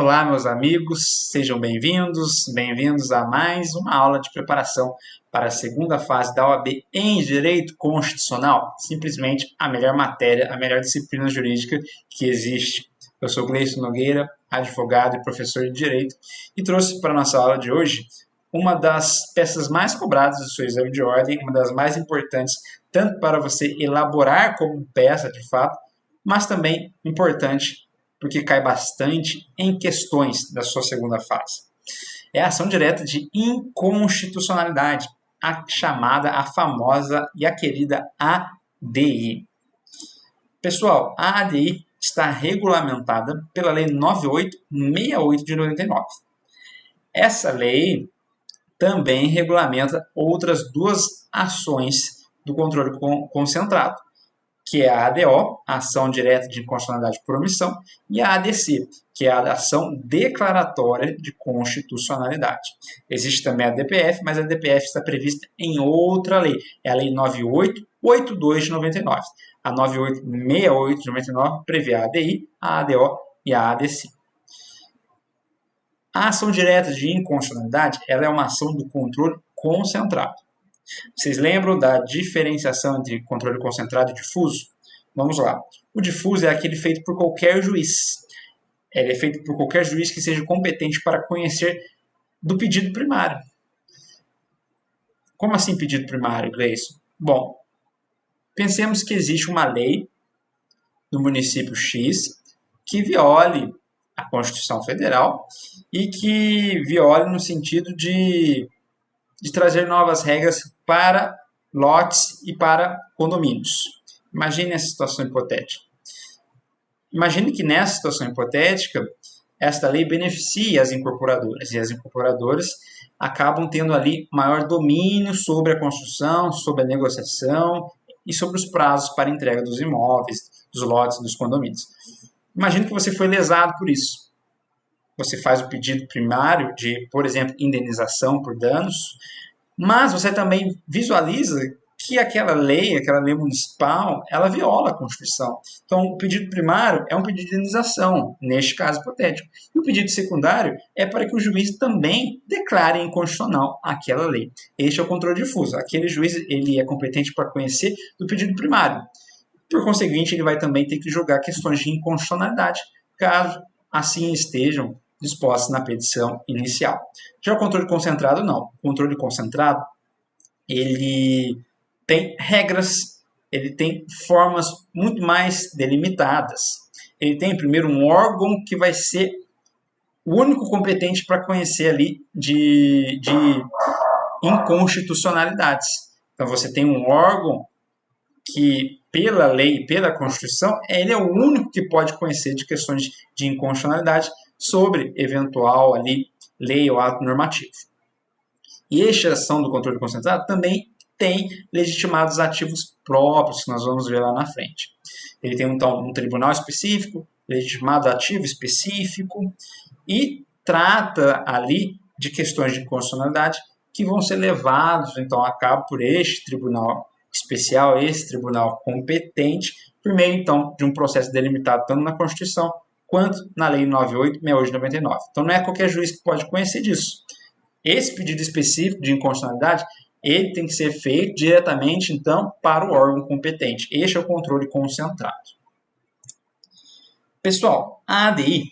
Olá, meus amigos, sejam bem-vindos a mais uma aula de preparação para a segunda fase da OAB em Direito Constitucional, simplesmente a melhor matéria, a melhor disciplina jurídica que existe. Eu sou Gleison Nogueira, advogado e professor de Direito, e trouxe para a nossa aula de hoje uma das peças mais cobradas do seu exame de ordem, uma das mais importantes, tanto para você elaborar como peça, de fato, mas também importante porque cai bastante em questões da sua segunda fase. É a ação direta de inconstitucionalidade, a famosa e a querida ADI. Pessoal, a ADI está regulamentada pela Lei 9868 de 99. Essa lei também regulamenta outras duas ações do controle concentrado, que é a ADO, a Ação Direta de Inconstitucionalidade por Omissão, e a ADC, que é a Ação Declaratória de Constitucionalidade. Existe também a DPF, mas a DPF está prevista em outra lei, é a Lei 9882 de 99. A 9868 de 99 prevê a ADI, a ADO e a ADC. A ação direta de inconstitucionalidade ela é uma ação do controle concentrado. Vocês lembram da diferenciação entre controle concentrado e difuso? Vamos lá. O difuso é aquele feito por qualquer juiz. Ele é feito por qualquer juiz que seja competente para conhecer do pedido primário. Como assim pedido primário, Gleison? Bom, pensemos que existe uma lei no município X que viole a Constituição Federal e que viole no sentido de trazer novas regras para lotes e para condomínios. Imagine essa situação hipotética. Imagine que nessa situação hipotética, esta lei beneficia as incorporadoras, e as incorporadoras acabam tendo ali maior domínio sobre a construção, sobre a negociação e sobre os prazos para entrega dos imóveis, dos lotes, dos condomínios. Imagine que você foi lesado por isso. Você faz o pedido primário de, por exemplo, indenização por danos, mas você também visualiza que aquela lei municipal, ela viola a Constituição. Então, o pedido primário é um pedido de indenização, neste caso hipotético. E o pedido secundário é para que o juiz também declare inconstitucional aquela lei. Este é o controle difuso. Aquele juiz ele é competente para conhecer do pedido primário. Por conseguinte, ele vai também ter que julgar questões de inconstitucionalidade, caso assim estejam dispostas na petição inicial. Já o controle concentrado, não. O controle concentrado, ele tem regras, ele tem formas muito mais delimitadas. Ele tem, primeiro, um órgão que vai ser o único competente para conhecer ali de inconstitucionalidades. Então, você tem um órgão que, pela lei, pela Constituição, ele é o único que pode conhecer de questões de inconstitucionalidade sobre eventual ali, lei ou ato normativo. E esta ação do controle concentrado também tem legitimados ativos próprios, que nós vamos ver lá na frente. Ele tem, então, um tribunal específico, legitimado ativo específico, e trata ali de questões de constitucionalidade que vão ser levados, então, a cabo por este tribunal especial, esse tribunal competente, por meio, então, de um processo delimitado tanto na Constituição quanto na Lei 9868 de 99. Então, não é qualquer juiz que pode conhecer disso. Esse pedido específico de inconstitucionalidade, ele tem que ser feito diretamente, então, para o órgão competente. Este é o controle concentrado. Pessoal, a ADI,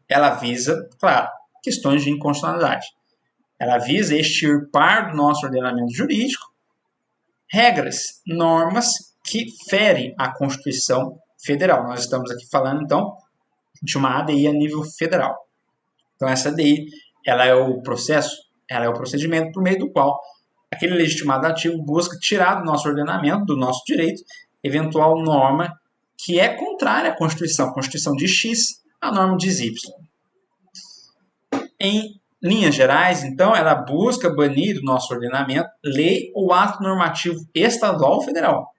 ela visa, claro, questões de inconstitucionalidade. Ela visa extirpar do nosso ordenamento jurídico regras, normas que ferem a Constituição Federal. Nós estamos aqui falando, então, de uma ADI a nível federal. Então, essa ADI, ela é o procedimento por meio do qual aquele legitimado ativo busca tirar do nosso ordenamento, do nosso direito, eventual norma que é contrária à Constituição. A Constituição diz X, a norma diz Y. Em linhas gerais, então, ela busca banir do nosso ordenamento lei ou ato normativo estadual ou federal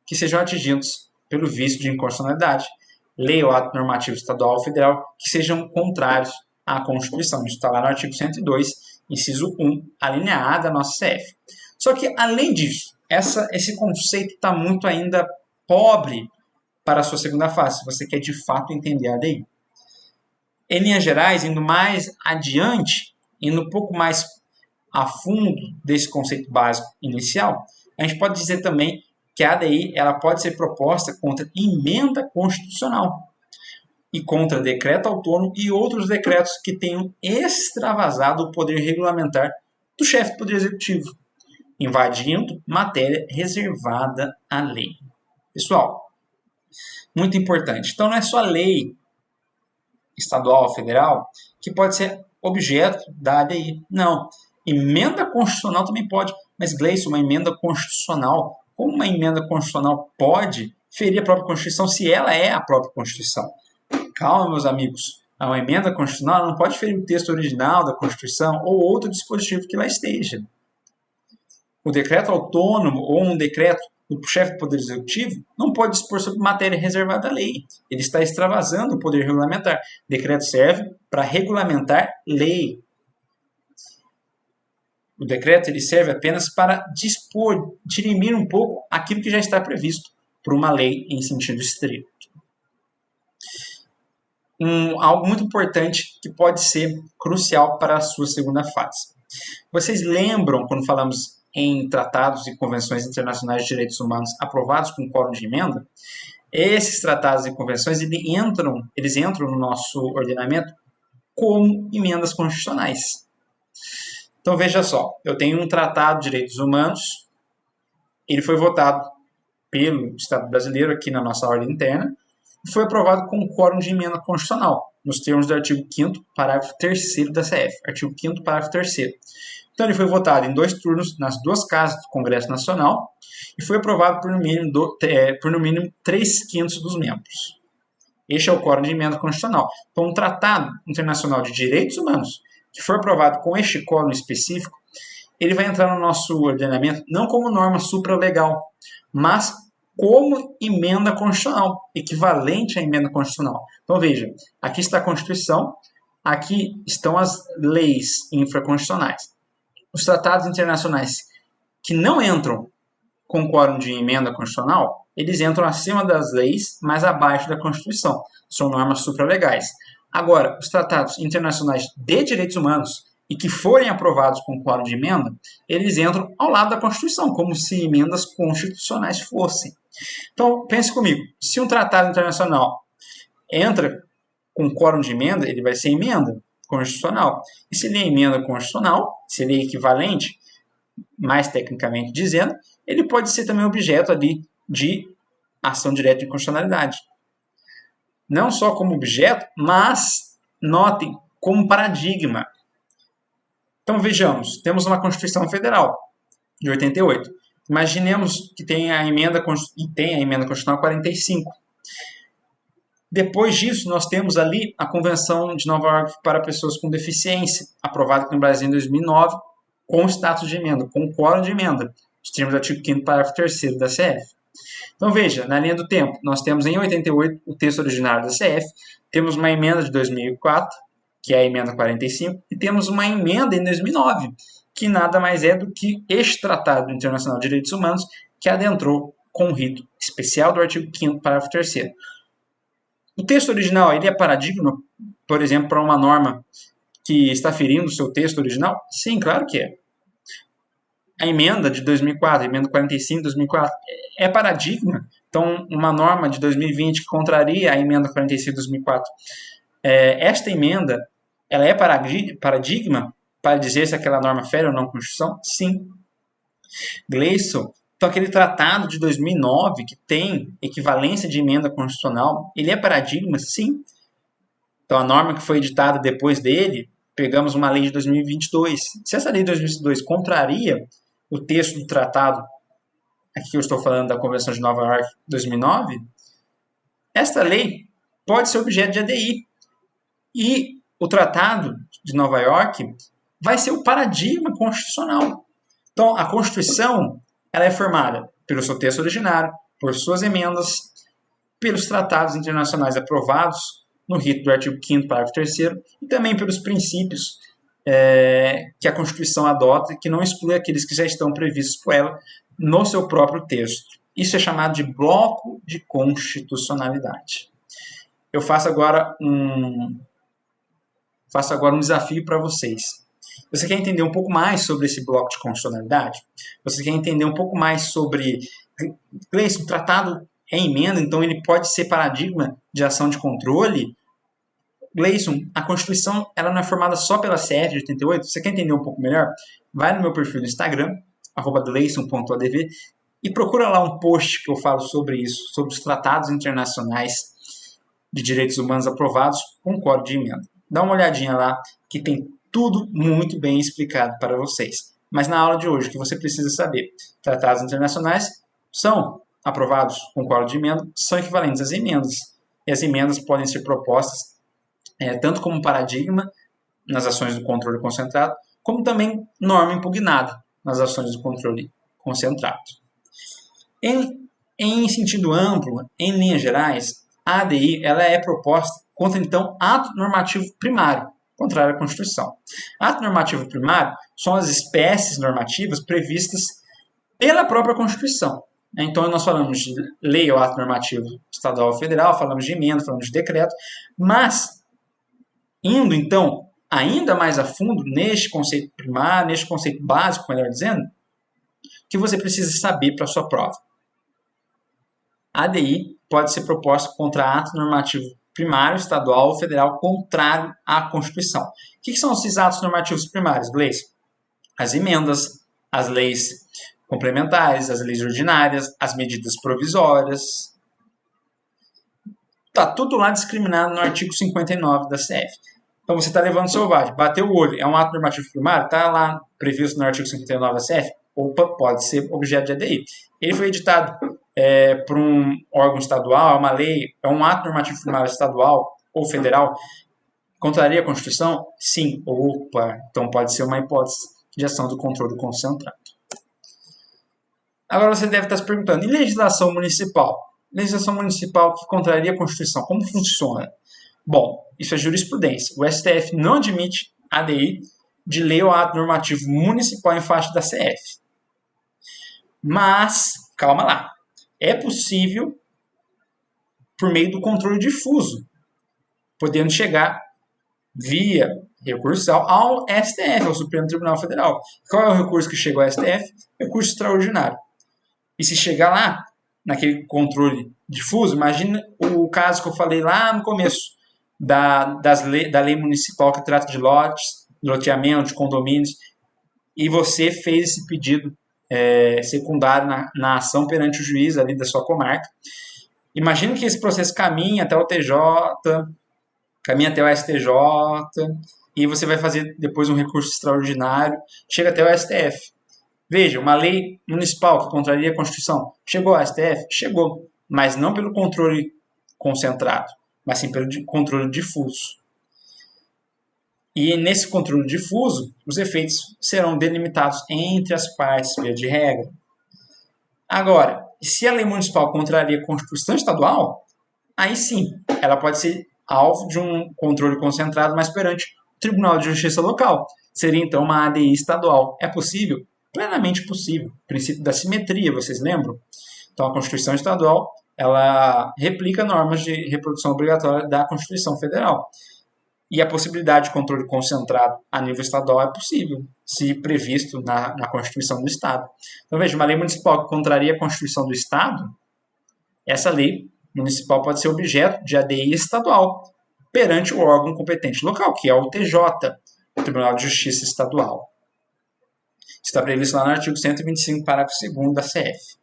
que sejam atingidos pelo vício de inconstitucionalidade, lei ou ato normativo estadual ou federal que sejam contrários à Constituição. Isso está lá no artigo 102, inciso 1, a linha A da nossa CF. Só que, além disso, esse conceito está muito ainda pobre para a sua segunda fase, se você quer de fato entender a ADI. em linhas gerais, indo mais adiante, indo um pouco mais a fundo desse conceito básico inicial, a gente pode dizer também que a ADI ela pode ser proposta contra emenda constitucional e contra decreto autônomo e outros decretos que tenham extravasado o poder regulamentar do chefe do Poder Executivo, invadindo matéria reservada à lei. Pessoal, muito importante. Então, não é só a lei estadual ou federal que pode ser objeto da ADI. Não. Emenda constitucional também pode. Mas, Gleison, uma emenda constitucional, como uma emenda constitucional pode ferir a própria Constituição se ela é a própria Constituição? Calma, meus amigos. Uma emenda constitucional não pode ferir o texto original da Constituição ou outro dispositivo que lá esteja. O decreto autônomo ou um decreto do chefe do Poder Executivo não pode dispor sobre matéria reservada à lei. Ele está extravasando o poder regulamentar. O decreto serve para regulamentar lei. O decreto ele serve apenas para dispor, dirimir um pouco aquilo que já está previsto por uma lei em sentido estrito. Algo muito importante que pode ser crucial para a sua segunda fase. Vocês lembram quando falamos em tratados e convenções internacionais de direitos humanos aprovados com quórum de emenda? Esses tratados e convenções eles entram no nosso ordenamento como emendas constitucionais. Então veja só, eu tenho um tratado de direitos humanos, ele foi votado pelo Estado brasileiro aqui na nossa ordem interna, e foi aprovado com quórum de emenda constitucional, nos termos do artigo 5º, parágrafo 3º da CF. Artigo 5º, parágrafo 3º. Então, ele foi votado em 2 turnos nas 2 casas do Congresso Nacional e foi aprovado por no mínimo 3/5 dos membros. Este é o quórum de emenda constitucional. Então, um tratado internacional de direitos humanos que for aprovado com este quórum específico, ele vai entrar no nosso ordenamento não como norma supralegal, mas como emenda constitucional, equivalente à emenda constitucional. Então, veja, aqui está a Constituição, aqui estão as leis infraconstitucionais. Os tratados internacionais que não entram com quórum de emenda constitucional, eles entram acima das leis, mas abaixo da Constituição. São normas supralegais. Agora, os tratados internacionais de direitos humanos e que forem aprovados com quórum de emenda, eles entram ao lado da Constituição, como se emendas constitucionais fossem. Então, pense comigo, se um tratado internacional entra com quórum de emenda, ele vai ser emenda constitucional. E se ele é emenda constitucional, se ele é equivalente, mais tecnicamente dizendo, ele pode ser também objeto ali de ação direta de constitucionalidade. Não só como objeto, mas, notem, como paradigma. Então, vejamos, temos uma Constituição Federal, de 88. Imaginemos que tem a emenda constitucional 45. Depois disso, nós temos ali a Convenção de Nova York para pessoas com deficiência, aprovada aqui no Brasil em 2009, com status de emenda, com quórum de emenda, os termos do artigo 5º, parágrafo 3º da CF. Então, veja, na linha do tempo, nós temos em 88 o texto originário da CF, temos uma emenda de 2004, que é a emenda 45, e temos uma emenda em 2009, que nada mais é do que este Tratado Internacional de Direitos Humanos, que adentrou com o rito especial do artigo 5º, parágrafo 3º. O texto original ele é paradigma, por exemplo, para uma norma que está ferindo o seu texto original? Sim, claro que é. A emenda de 2004, a emenda 45 de 2004, é paradigma. Então, uma norma de 2020 que contraria a emenda 45 de 2004. Esta emenda, ela é paradigma para dizer se aquela norma fere ou não a Constituição? Sim. Gleison, então aquele tratado de 2009 que tem equivalência de emenda constitucional, ele é paradigma? Sim. Então a norma que foi editada depois dele, pegamos uma lei de 2022. Se essa lei de 2022 contraria o texto do tratado, aqui eu estou falando da Convenção de Nova York de 2009, esta lei pode ser objeto de ADI. E o Tratado de Nova York vai ser o paradigma constitucional. Então, a Constituição ela é formada pelo seu texto originário, por suas emendas, pelos tratados internacionais aprovados no rito do artigo 5º, parágrafo 3º, e também pelos princípios que a Constituição adota, que não exclui aqueles que já estão previstos por ela no seu próprio texto. Isso é chamado de bloco de constitucionalidade. Eu faço agora faço agora um desafio para vocês. Você quer entender um pouco mais sobre esse bloco de constitucionalidade? Você quer entender um pouco mais sobre... Gleison, o tratado é emenda, então ele pode ser paradigma de ação de controle? Gleison, a Constituição ela não é formada só pela CF de 88? Você quer entender um pouco melhor? Vai no meu perfil no Instagram, @gleison.adv, e procura lá um post que eu falo sobre isso, sobre os tratados internacionais de direitos humanos aprovados com código de emenda. Dá uma olhadinha lá, que tem tudo muito bem explicado para vocês. Mas na aula de hoje, o que você precisa saber? Tratados internacionais são aprovados com código de emenda, são equivalentes às emendas. E as emendas podem ser propostas tanto como paradigma nas ações do controle concentrado, como também norma impugnada nas ações do controle concentrado. Em sentido amplo, em linhas gerais, a ADI ela é proposta contra, então, ato normativo primário, contrário à Constituição. Ato normativo primário são as espécies normativas previstas pela própria Constituição. Então, nós falamos de lei ou ato normativo estadual ou federal, falamos de emenda, falamos de decreto, mas, indo, então, ainda mais a fundo neste conceito primário, neste conceito básico, melhor dizendo, que você precisa saber para a sua prova. A ADI pode ser proposta contra ato normativo primário, estadual ou federal contrário à Constituição. O que são esses atos normativos primários, Gleison? As emendas, as leis complementares, as leis ordinárias, as medidas provisórias. Está tudo lá discriminado no artigo 59 da CF. Então você está levando selvagem, bateu o olho, é um ato normativo primário, está lá previsto no artigo 59 da CF, opa, pode ser objeto de ADI. Ele foi editado por um órgão estadual, é uma lei, é um ato normativo primário estadual ou federal, contraria a Constituição? Sim. Opa, então pode ser uma hipótese de ação do controle concentrado. Agora você deve estar se perguntando, e legislação municipal? Legislação municipal que contraria a Constituição, como funciona? Bom, isso é jurisprudência. O STF não admite ADI de lei ou ato normativo municipal em faixa da CF. Mas, calma lá, é possível por meio do controle difuso, podendo chegar via recursal ao STF, ao Supremo Tribunal Federal. Qual é o recurso que chega ao STF? Recurso extraordinário. E se chegar lá, naquele controle difuso, imagina o caso que eu falei lá no começo, da lei municipal que trata de lotes, loteamento, de condomínios, e você fez esse pedido secundário na ação perante o juiz ali da sua comarca. Imagina que esse processo caminha até o TJ, caminha até o STJ, e você vai fazer depois um recurso extraordinário, chega até o STF. Veja, uma lei municipal que contraria a Constituição, chegou ao STF? Chegou, mas não pelo controle concentrado, mas sim pelo controle difuso. E nesse controle difuso, os efeitos serão delimitados entre as partes, via de regra. Agora, se a lei municipal contraria a Constituição estadual, aí sim, ela pode ser alvo de um controle concentrado, mas perante o Tribunal de Justiça local. Seria então uma ADI estadual. É possível? Plenamente possível. O princípio da simetria, vocês lembram? Então, a Constituição estadual, ela replica normas de reprodução obrigatória da Constituição Federal. E a possibilidade de controle concentrado a nível estadual é possível, se previsto na Constituição do Estado. Então, veja, uma lei municipal que contraria a Constituição do Estado, essa lei municipal pode ser objeto de ADI estadual perante o órgão competente local, que é o TJ, o Tribunal de Justiça Estadual. Está previsto lá no artigo 125, parágrafo 2º da CF.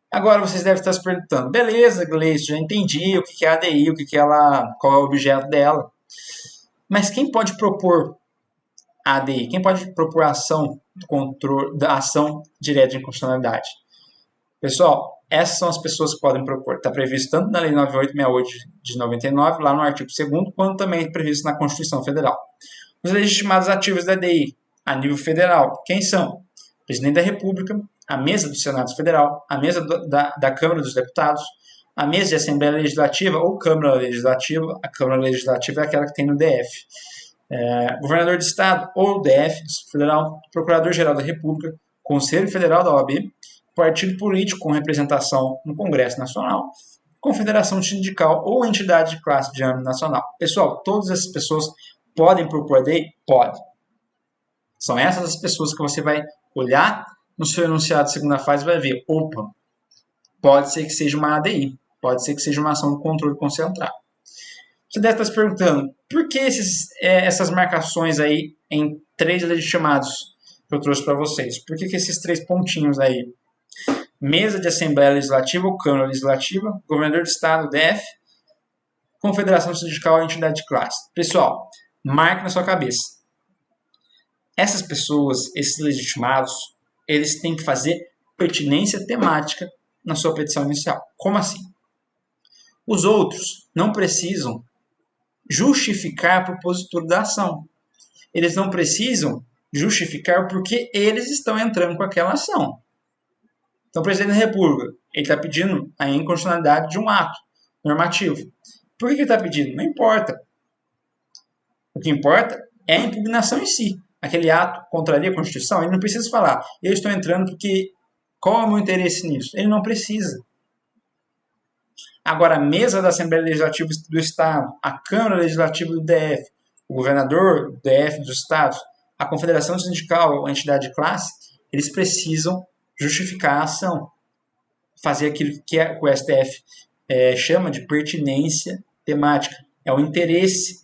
Agora vocês devem estar se perguntando, beleza, Gleison, já entendi o que é a ADI, qual é o objeto dela. Mas quem pode propor a ADI? Quem pode propor a ação do controle, da ação direta de inconstitucionalidade? Pessoal, essas são as pessoas que podem propor. Está previsto tanto na Lei 9868 de 99, lá no artigo 2º, quanto também previsto na Constituição Federal. Os legitimados ativos da ADI, a nível federal, quem são? Presidente da República, a mesa do Senado Federal, a mesa da Câmara dos Deputados, a mesa de Assembleia Legislativa ou Câmara Legislativa. A Câmara Legislativa é aquela que tem no DF. Governador de Estado ou DF, Federal, Procurador-Geral da República, Conselho Federal da OAB, partido político com representação no Congresso Nacional, confederação sindical ou entidade de classe de âmbito nacional. Pessoal, todas essas pessoas podem propor ADI? Pode. São essas as pessoas que você vai olhar no seu enunciado de segunda fase e vai ver, opa, pode ser que seja uma ADI, pode ser que seja uma ação de controle concentrado. Você deve estar se perguntando, por que essas marcações aí em 3 legitimados que eu trouxe para vocês? Por que esses 3 pontinhos aí? Mesa de Assembleia Legislativa ou Câmara Legislativa, Governador de Estado, DF, Confederação Sindical ou Entidade de Classe. Pessoal, marque na sua cabeça. Essas pessoas, esses legitimados, eles têm que fazer pertinência temática na sua petição inicial. Como assim? Os outros não precisam justificar a propositura da ação. Eles não precisam justificar porque eles estão entrando com aquela ação. Então, o presidente da República, ele está pedindo a inconstitucionalidade de um ato normativo. Por que ele está pedindo? Não importa. O que importa é a impugnação em si. Aquele ato contraria a Constituição, ele não precisa falar, eu estou entrando porque qual é o meu interesse nisso? Ele não precisa. Agora, a mesa da Assembleia Legislativa do Estado, a Câmara Legislativa do DF, o governador do DF dos estados, a Confederação Sindical, a entidade de classe, eles precisam justificar a ação. Fazer aquilo que o STF chama de pertinência temática. É o interesse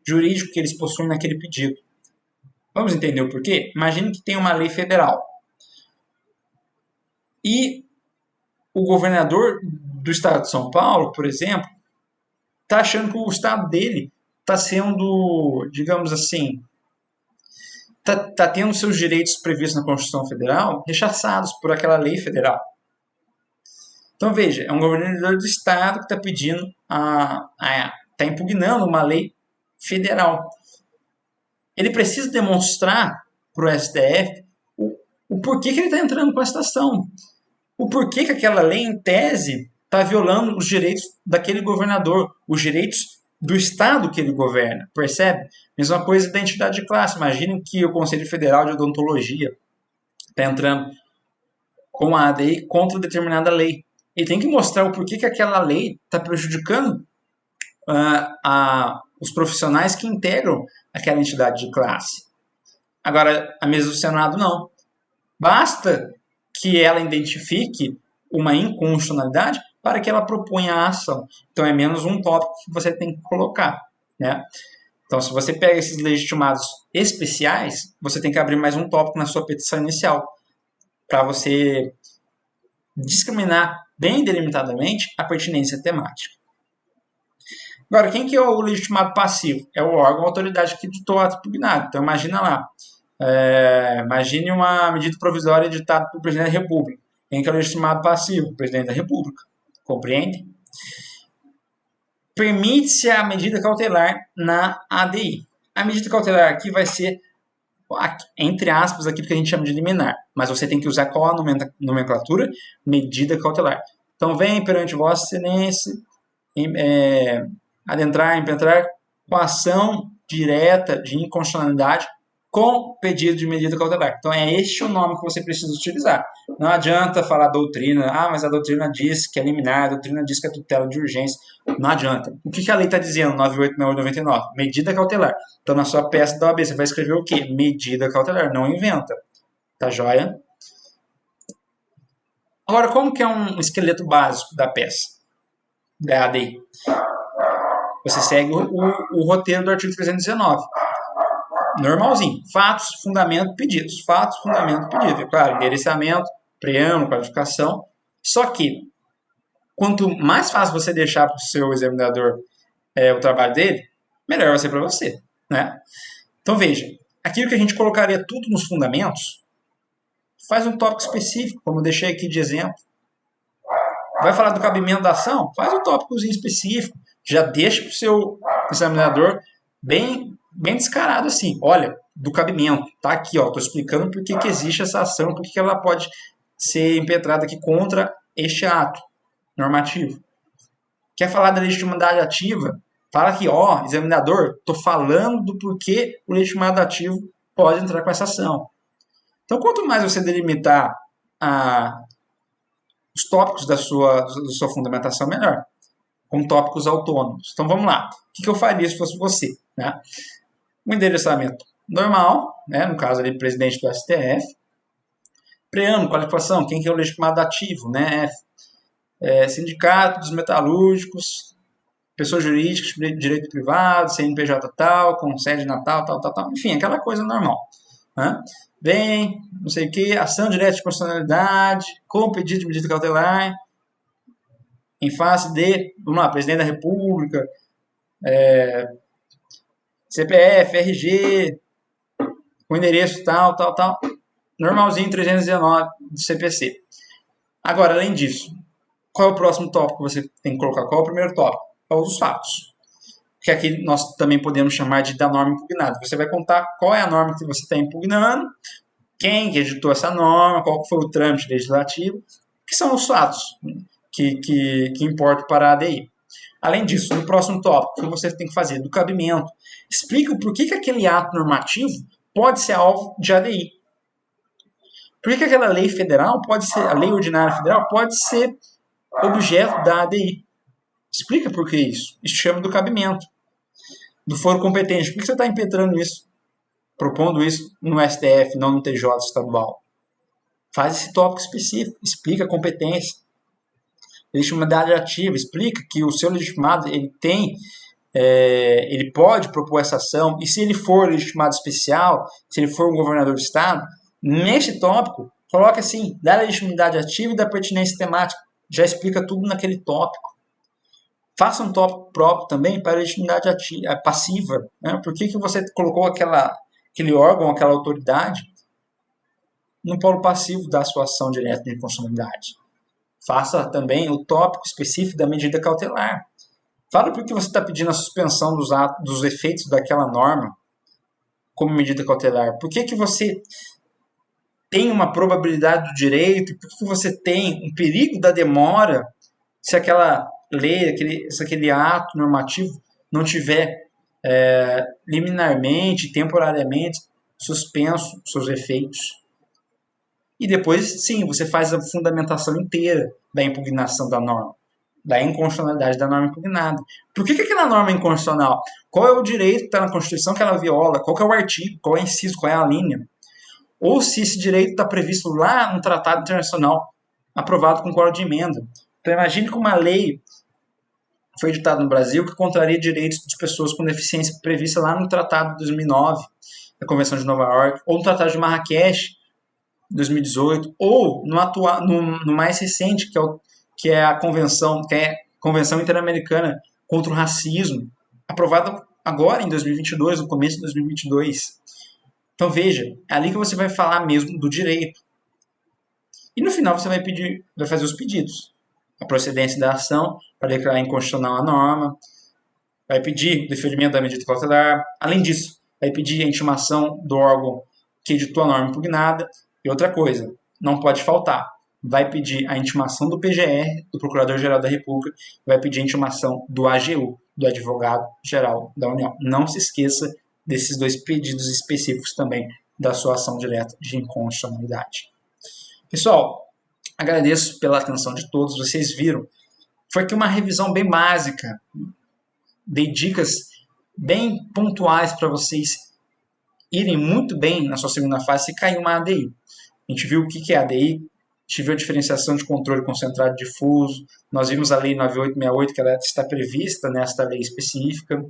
jurídico que eles possuem naquele pedido. Vamos entender o porquê? Imagine que tem uma lei federal. E o governador do estado de São Paulo, por exemplo, está achando que o estado dele está sendo, digamos assim, está tendo seus direitos previstos na Constituição Federal rechaçados por aquela lei federal. Então, veja, é um governador do estado que está pedindo, está impugnando uma lei federal. Ele precisa demonstrar para o STF o porquê que ele está entrando com essa ação. O porquê que aquela lei, em tese, está violando os direitos daquele governador, os direitos do estado que ele governa, percebe? Mesma coisa da entidade de classe. Imaginem que o Conselho Federal de Odontologia está entrando com a ADI contra determinada lei. Ele tem que mostrar o porquê que aquela lei está prejudicando os profissionais que integram aquela entidade de classe. Agora, a mesa do Senado não. Basta que ela identifique uma inconstitucionalidade para que ela proponha a ação. Então, é menos um tópico que você tem que colocar, né? Então, se você pega esses legitimados especiais, você tem que abrir mais um tópico na sua petição inicial para você discriminar bem delimitadamente a pertinência temática. Agora, quem que é o legitimado passivo? É o órgão, a autoridade que editou o ato impugnado. Então, imagina lá. Imagine uma medida provisória editada pelo presidente da República. Quem que é o legitimado passivo? O presidente da República. Compreende? Permite-se a medida cautelar na ADI. A medida cautelar aqui vai ser, entre aspas, aquilo que a gente chama de liminar. Mas você tem que usar qual a nomenclatura? Medida cautelar. Então, vem perante Vossa Excelência impetrar com ação direta de inconstitucionalidade com pedido de medida cautelar. Então, é este o nome que você precisa utilizar. Não adianta falar doutrina, mas a doutrina diz que é liminar, a doutrina diz que é tutela de urgência. Não adianta. O que a lei está dizendo, 98.99? Medida cautelar. Então, na sua peça da OAB, você vai escrever o quê? Medida cautelar. Não inventa. Tá joia? Agora, como que é um esqueleto básico da peça? Da ADI? Você segue o roteiro do artigo 319. Normalzinho. Fatos, fundamento, pedidos. Fatos, fundamento, pedido. É claro, endereçamento, preâmbulo, qualificação. Só que, quanto mais fácil você deixar para o seu examinador o trabalho dele, melhor vai ser para você, né? Então, veja. Aquilo que a gente colocaria tudo nos fundamentos, faz um tópico específico, como eu deixei aqui de exemplo. Vai falar do cabimento da ação? Faz um tópicozinho específico. Já deixa para o seu examinador bem descarado assim. Olha, do cabimento. Tá aqui, ó. Estou explicando por que existe essa ação, por que ela pode ser impetrada aqui contra este ato normativo. Quer falar da legitimidade ativa? Fala aqui, ó, examinador, estou falando do porquê o legitimado ativo pode entrar com essa ação. Então, quanto mais você delimitar os tópicos da sua fundamentação, melhor. como tópicos autônomos. Então vamos lá. O que eu faria se fosse você? Né? Um endereçamento normal, né? No caso ali, presidente do STF. Preâmbulo, qualificação, quem que é o legitimado ativo, né? Sindicato dos metalúrgicos, pessoas jurídicas de direito privado, CNPJ tal, com sede na tal, enfim, aquela coisa normal. Né? Bem, não sei o que, ação direta de constitucionalidade, com pedido de medida cautelar, em face de, vamos lá, presidente da República, CPF, RG, com endereço tal, normalzinho 319 do CPC. Agora, além disso, qual é o próximo tópico que você tem que colocar? Qual é o primeiro tópico? É o dos fatos. Que aqui nós também podemos chamar de da norma impugnada. Você vai contar qual é a norma que você está impugnando, quem que editou essa norma, qual foi o trâmite legislativo, que são os fatos que importam para a ADI. Além disso, no próximo tópico, que você tem que fazer do cabimento, explica por que aquele ato normativo pode ser alvo de ADI. Por que aquela lei federal pode ser, a lei ordinária federal pode ser objeto da ADI. Explica por que isso. Isso chama do cabimento. Do foro competente. Por que você está impetrando isso? Propondo isso no STF, não no TJ estadual. Faz esse tópico específico. Explica a competência. Legitimidade ativa. Explica que o seu legitimado ele pode propor essa ação. E se ele for legitimado especial, se ele for um governador do estado, neste tópico, coloca assim, da legitimidade ativa e da pertinência temática. Já explica tudo naquele tópico. Faça um tópico próprio também para a legitimidade ativa, passiva. Né? Por que você colocou aquele órgão, aquela autoridade no polo passivo da sua ação direta de inconstitucionalidade? Faça também o tópico específico da medida cautelar. Fala por que você está pedindo a suspensão dos efeitos daquela norma como medida cautelar. Por que você tem uma probabilidade do direito? Por que você tem um perigo da demora se aquela lei, se aquele ato normativo não tiver liminarmente, temporariamente suspenso seus efeitos? E depois, sim, você faz a fundamentação inteira da impugnação da norma, da inconstitucionalidade da norma impugnada. Por que aquela norma é inconstitucional? Qual é o direito que está na Constituição que ela viola? Qual é o artigo? Qual é o inciso? Qual é a linha? Ou se esse direito está previsto lá no Tratado Internacional aprovado com quórum de emenda. Então imagine que uma lei foi editada no Brasil que contraria direitos de pessoas com deficiência prevista lá no Tratado de 2009, da Convenção de Nova York, ou no Tratado de Marrakech, 2018, ou no mais recente, que é a Convenção Interamericana contra o Racismo, aprovada agora em 2022, no começo de 2022. Então veja, é ali que você vai falar mesmo do direito. E no final você vai fazer os pedidos. A procedência da ação, para declarar inconstitucional a norma, vai pedir o deferimento da medida cautelar. Além disso, vai pedir a intimação do órgão que editou a norma impugnada. E outra coisa, não pode faltar, vai pedir a intimação do PGR, do Procurador-Geral da República, vai pedir a intimação do AGU, do Advogado-Geral da União. Não se esqueça desses dois pedidos específicos também da sua ação direta de inconstitucionalidade. Pessoal, agradeço pela atenção de todos. Vocês viram, foi aqui uma revisão bem básica. Dei dicas bem pontuais para vocês irem muito bem na sua segunda fase se cair uma ADI. A gente viu o que é ADI, a gente viu a diferenciação de controle concentrado difuso, nós vimos a Lei 9868, que ela está prevista nesta lei específica.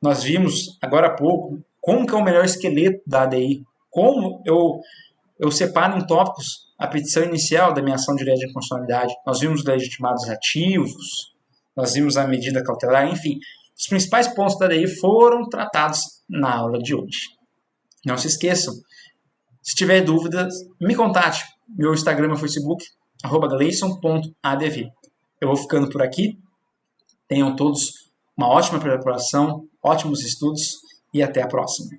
Nós vimos, agora há pouco, como que é o melhor esqueleto da ADI, como eu separo em tópicos a petição inicial da minha ação direta de inconstitucionalidade. Nós vimos os legitimados ativos, nós vimos a medida cautelar, enfim. Os principais pontos da ADI foram tratados na aula de hoje. Não se esqueçam, se tiver dúvidas, me contate. Meu Instagram e meu Facebook, @gleison.adv. Eu vou ficando por aqui. Tenham todos uma ótima preparação, ótimos estudos e até a próxima.